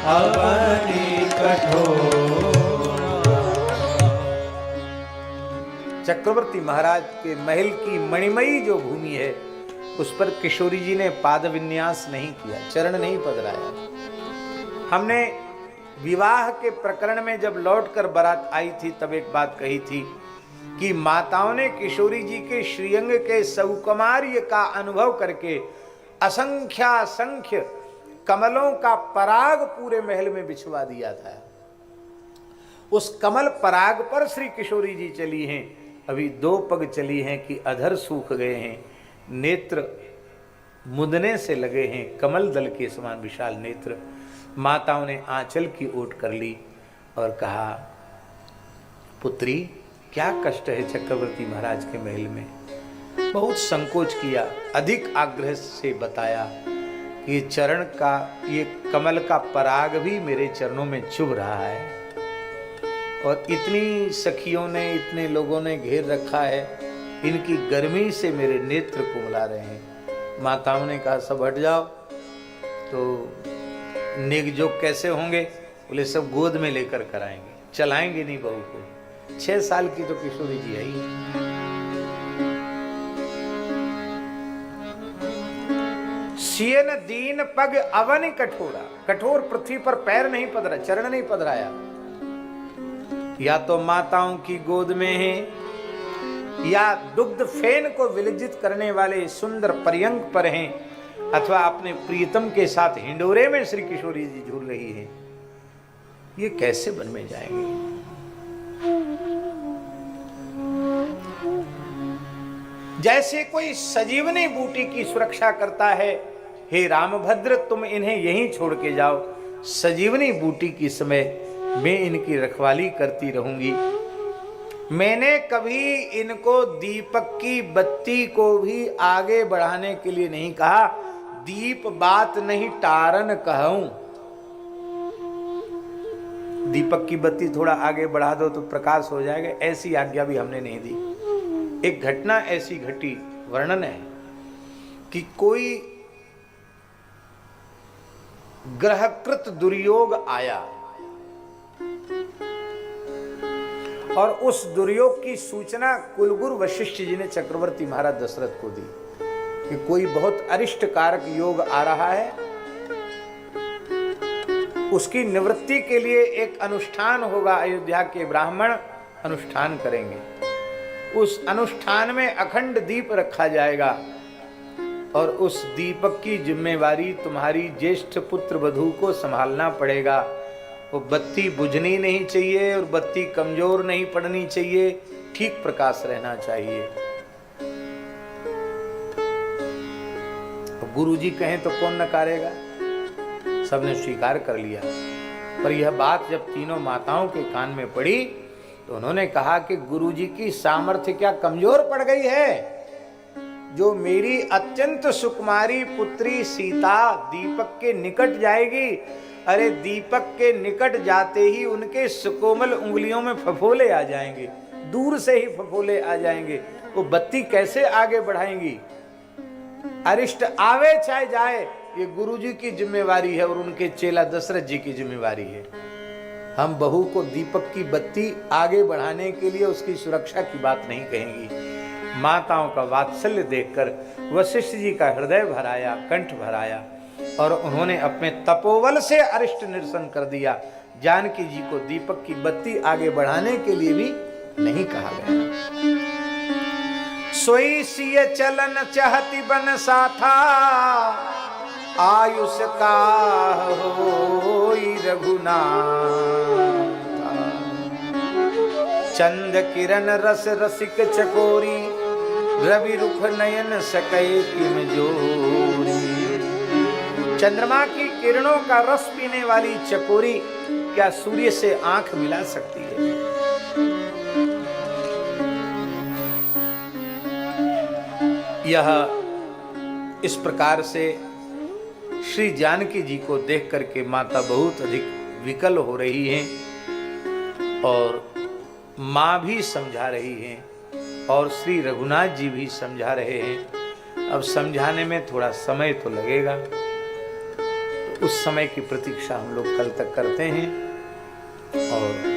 अवनि कठोर। चक्रवर्ती महाराज के महल की मणिमयी जो भूमि है उस पर किशोरी जी ने पाद विन्यास नहीं किया, चरण नहीं पधराया। हमने विवाह के प्रकरण में जब लौटकर बारात आई थी तब एक बात कही थी कि माताओं ने किशोरी जी के श्रीअंग के सौकुमार्य का अनुभव करके असंख्य कमलों का पराग पूरे महल में बिछवा दिया था। उस कमल पराग पर श्री किशोरी जी चली हैं। अभी 2 पग चली हैं कि अधर सूख गए हैं, नेत्र मुदने से लगे हैं, कमल दल के समान विशाल नेत्र। माताओं ने आंचल की ओट कर ली और कहा, पुत्री क्या कष्ट है चक्रवर्ती महाराज के महल में। बहुत संकोच किया, अधिक आग्रह से बताया कि चरण का ये कमल का पराग भी मेरे चरणों में चुभ रहा है और इतनी सखियों ने, इतने लोगों ने घेर रखा है, इनकी गर्मी से मेरे नेत्र कुमला रहे हैं। माताओं ने कहा, सब हट जाओ। तो नेकजोग कैसे होंगे? बोले सब गोद में लेकर कराएंगे, चलाएंगे नहीं बहू को। 6 साल की तो किशोरी जी है ही। सियन दीन पग अवनि कठोरा, कठोर पृथ्वी पर पैर नहीं पधरा, चरण नहीं पधराया। या तो माताओं की गोद में है या दुग्ध फेन को विलज्जित करने वाले सुंदर पर्यंक पर हैं, अथवा अपने प्रियतम के साथ हिंडोरे में श्री किशोरी जी झूल रही है। ये कैसे वन में जाएंगे? जैसे कोई सजीवनी बूटी की सुरक्षा करता है, हे रामभद्र तुम इन्हें यहीं छोड़ के जाओ, सजीवनी बूटी की समय मैं इनकी रखवाली करती रहूंगी। मैंने कभी इनको दीपक की बत्ती को भी आगे बढ़ाने के लिए नहीं कहा, दीप बात नहीं टारन कहूं। दीपक की बत्ती थोड़ा आगे बढ़ा दो तो प्रकाश हो जाएगा, ऐसी आज्ञा भी हमने नहीं दी। एक घटना ऐसी घटी, वर्णन है कि कोई ग्रहकृत दुर्योग आया और उस दुर्योग की सूचना कुलगुरु वशिष्ठ जी ने चक्रवर्ती महाराज दशरथ को दी कि कोई बहुत अरिष्ट कारक योग आ रहा है, उसकी निवृत्ति के लिए एक अनुष्ठान होगा। अयोध्या के ब्राह्मण अनुष्ठान करेंगे, उस अनुष्ठान में अखंड दीप रखा जाएगा और उस दीपक की जिम्मेवारी तुम्हारी ज्येष्ठ पुत्र वधू को संभालना पड़ेगा। वो बत्ती बुझनी नहीं चाहिए और बत्ती कमजोर नहीं पड़नी चाहिए, ठीक प्रकाश रहना चाहिए। गुरुजी कहें तो कौन नकारेगा, सबने स्वीकार कर लिया। पर यह बात जब तीनों माताओं के कान में पड़ी तो उन्होंने कहा कि गुरुजी की सामर्थ्य क्या कमजोर पड़ गई है? जो मेरी अत्यंत सुकुमारी पुत्री सीता दीपक के निकट जाएगी, अरे दीपक के निकट जाते ही उनके सुकोमल उंगलियों में फफोले आ जाएंगे, दूर से ही फफोले आ जाएंगे, वो बत्ती कैसे आगे बढ़ाएंगी? अरिष्ट आवे चाहे जाए, ये गुरुजी की जिम्मेवारी है और उनके चेला दशरथ जी की जिम्मेवारी है। हम बहू को दीपक की बत्ती आगे बढ़ाने के लिए उसकी सुरक्षा की बात नहीं कहेंगी। माताओं का वात्सल्य देखकर वशिष्ठ जी का हृदय भराया, कंठ भराया और उन्होंने अपने तपोबल से अरिष्ट निरसन कर दिया। जानकी जी को दीपक की बत्ती आगे बढ़ाने के लिए भी नहीं कहा गया। सोई सिय चलन चाहती बन साथा, आयुष का होई रघुनाथ। चंद किरण रस रसिक चकोरी, रवि रुख नयन सकै किम जोरी। चंद्रमा की किरणों का रस पीने वाली चकोरी क्या सूर्य से आंख मिला सकती है? यह इस प्रकार से श्री जानकी जी को देख करके माता बहुत अधिक विकल हो रही हैं और माँ भी समझा रही हैं और श्री रघुनाथ जी भी समझा रहे हैं। अब समझाने में थोड़ा समय तो लगेगा। उस समय की प्रतीक्षा हम लोग कल तक करते हैं और